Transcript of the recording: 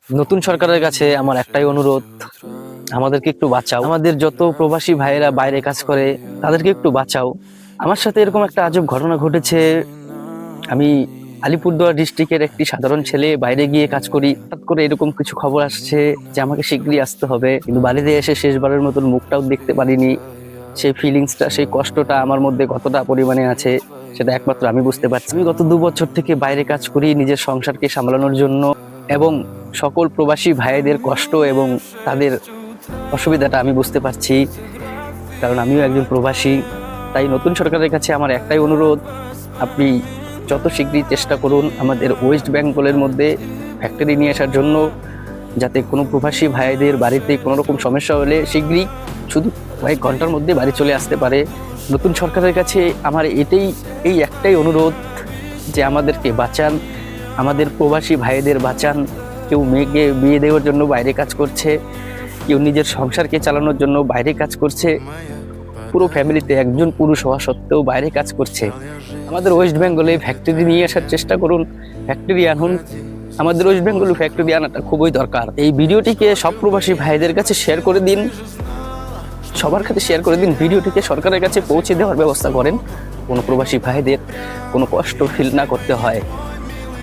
নতুন সরকারের কাছে আমার একটাই অনুরোধ, আমাদেরকে একটু বাঁচাও। আমাদের যত প্রবাসী ভাইয়েরা বাইরে কাজ করে তাদেরকে একটু বাঁচাও। আমার সাথে এরকম একটা আজব ঘটনা ঘটেছে। আমি আলিপুরদুয়ার ডিস্ট্রিক্টের একটি সাধারণ ছেলে, বাইরে গিয়ে কাজ করি। হঠাৎ করে এরকম কিছু খবর আসছে যে আমাকে শীঘ্রই আসতে হবে, কিন্তু বাড়িতে এসে শেষবারের মতন মুখটাও দেখতে পারিনি। সেই ফিলিংসটা, সেই কষ্টটা আমার মধ্যে কতটা পরিমাণে আছে সেটা একমাত্র আমি বুঝতে পারছি। আমি গত 2 বছর থেকে বাইরে কাজ করি নিজের সংসারকে সামলানোর জন্য, এবং সকল প্রবাসী ভাইদের কষ্ট এবং তাদের অসুবিধাটা আমি বুঝতে পারছি, কারণ আমিও একজন প্রবাসী। তাই নতুন সরকারের কাছে আমার একটাই অনুরোধ, আপনি যত শীঘ্রই চেষ্টা করুন আমাদের ওয়েস্ট বেঙ্গলের মধ্যে ফ্যাক্টরি নিয়ে আসার জন্য, যাতে কোনো প্রবাসী ভাইদের বাড়িতে কোনো রকম সমস্যা হলে শীঘ্রই, শুধু কয়েক ঘন্টার মধ্যে বাড়ি চলে আসতে পারে। নতুন সরকারের কাছে আমার এই একটাই অনুরোধ যে আমাদেরকে বাঁচান, আমাদের প্রবাসী ভাইদের বাঁচান। কেউ মেয়েকে বিয়ে দেওয়ার জন্য বাইরে কাজ করছে, কেউ নিজের সংসারকে চালানোর জন্য বাইরে কাজ করছে, পুরো ফ্যামিলিতে একজন পুরুষ হওয়া সত্ত্বেও বাইরে কাজ করছে। আমাদের ওয়েস্ট বেঙ্গলে ফ্যাক্টরি নিয়ে আসার চেষ্টা করুন, ফ্যাক্টরি আনুন। আমাদের ওয়েস্ট বেঙ্গলে ফ্যাক্টরি আনাটা খুবই দরকার। এই ভিডিওটিকে সব প্রবাসী ভাইদের কাছে শেয়ার করে দিন, সবার কাছে শেয়ার করে দিন। ভিডিওটিকে সরকারের কাছে পৌঁছে দেওয়ার ব্যবস্থা করেন, কোনো প্রবাসী ভাইদের কোনো কষ্ট ফিল না করতে হয়।